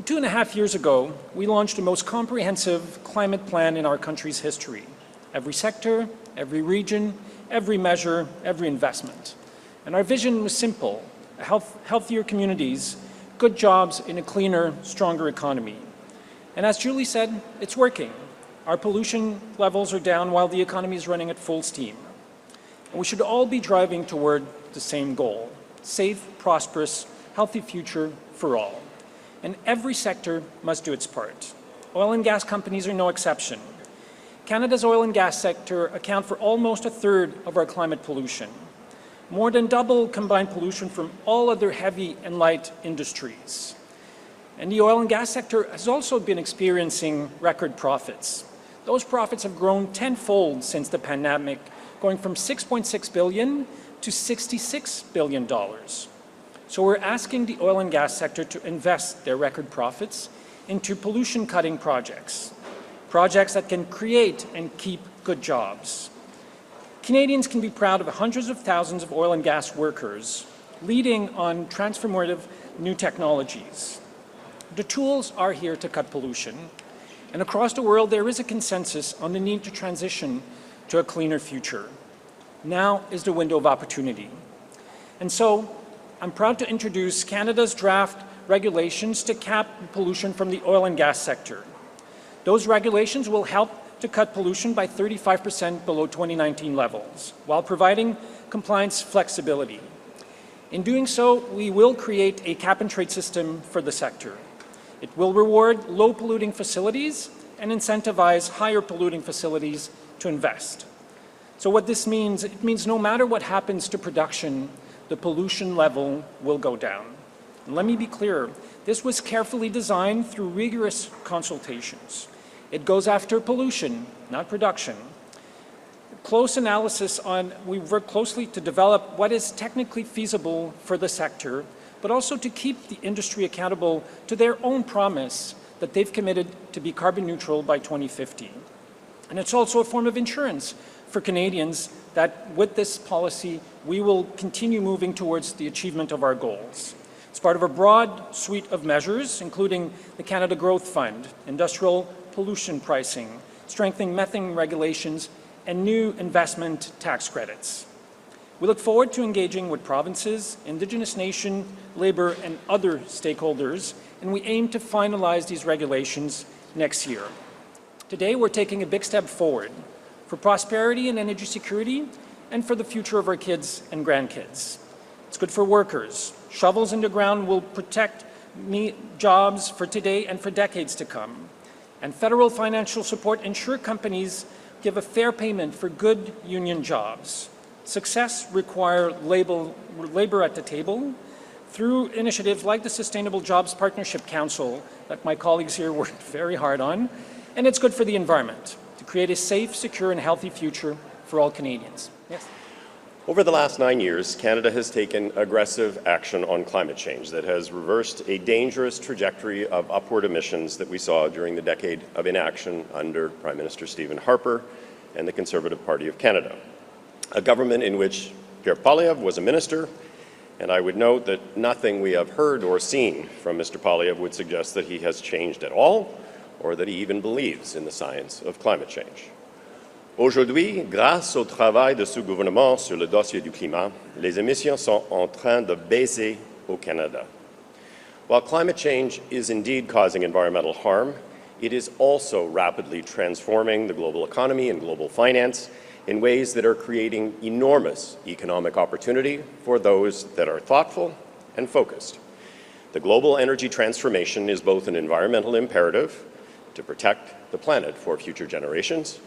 2.5 years ago, we launched the most comprehensive climate plan in our country's history. Every sector, every region, every measure, every investment. And our vision was simple: healthier communities, good jobs in a cleaner, stronger economy. And as Julie said, it's working. Our pollution levels are down while the economy is running at full steam. And we should all be driving toward the same goal: safe, prosperous, healthy future for all. And every sector must do its part. Oil and gas companies are no exception. Canada's oil and gas sector account for almost a third of our climate pollution, more than double combined pollution from all other heavy and light industries. And the oil and gas sector has also been experiencing record profits. Those profits have grown tenfold since the pandemic, going from $6.6 billion to $66 billion. So we're asking the oil and gas sector to invest their record profits into pollution-cutting projects that can create and keep good jobs. Canadians can be proud of hundreds of thousands of oil and gas workers leading on transformative new technologies. The tools are here to cut pollution, and across the world there is a consensus on the need to transition to a cleaner future. Now is the window of opportunity. And so I'm proud to introduce Canada's draft regulations to cap pollution from the oil and gas sector. Those regulations will help to cut pollution by 35% below 2019 levels, while providing compliance flexibility. In doing so, we will create a cap-and-trade system for the sector. It will reward low-polluting facilities and incentivize higher-polluting facilities to invest. So what this means, it means no matter what happens to production, the pollution level will go down. And let me be clear, this was carefully designed through rigorous consultations. It goes after pollution, not production. Close analysis we've worked closely to develop what is technically feasible for the sector, but also to keep the industry accountable to their own promise that they've committed to be carbon neutral by 2050. And it's also a form of insurance for Canadians that with this policy, we will continue moving towards the achievement of our goals. It's part of a broad suite of measures, including the Canada Growth Fund, industrial pollution pricing, strengthening methane regulations, and new investment tax credits. We look forward to engaging with provinces, Indigenous nation, labour, and other stakeholders, and we aim to finalize these regulations next year. Today, we're taking a big step forward for prosperity and energy security, and for the future of our kids and grandkids. It's good for workers. Shovels in the ground will protect jobs for today and for decades to come. And federal financial support ensure companies give a fair payment for good union jobs. Success requires labor at the table through initiatives like the Sustainable Jobs Partnership Council that my colleagues here worked very hard on, and it's good for the environment to create a safe, secure, and healthy future for all Canadians. Yes. Over the last 9 years, Canada has taken aggressive action on climate change that has reversed a dangerous trajectory of upward emissions that we saw during the decade of inaction under Prime Minister Stephen Harper and the Conservative Party of Canada, a government in which Pierre Poilievre was a minister, and I would note that nothing we have heard or seen from Mr. Poilievre would suggest that he has changed at all or that he even believes in the science of climate change. Aujourd'hui, grâce au travail de ce gouvernement sur le dossier du climat, les émissions sont en train de baisser au Canada. While climate change is indeed causing environmental harm, it is also rapidly transforming the global economy and global finance in ways that are creating enormous economic opportunity for those that are thoughtful and focused. The global energy transformation is both an environmental imperative to protect the planet for future generations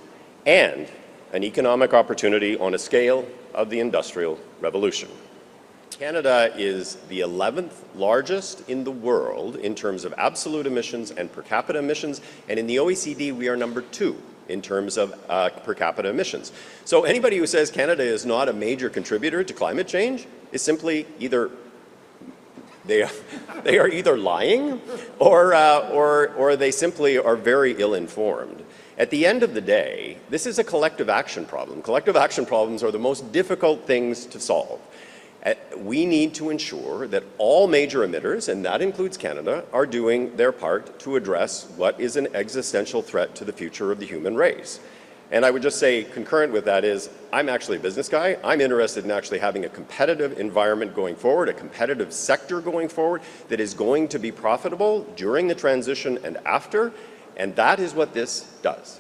and an economic opportunity on a scale of the Industrial Revolution. Canada is the 11th largest in the world in terms of absolute emissions and per capita emissions, and in the OECD we are number 2 in terms of per capita emissions. So anybody who says Canada is not a major contributor to climate change is simply either they are either lying or they simply are very ill-informed. At the end of the day, this is a collective action problem. Collective action problems are the most difficult things to solve. We need to ensure that all major emitters, and that includes Canada, are doing their part to address what is an existential threat to the future of the human race. And I would just say, concurrent with that is, I'm actually a business guy. I'm interested in actually having a competitive environment going forward, a competitive sector going forward that is going to be profitable during the transition and after, and that is what this does.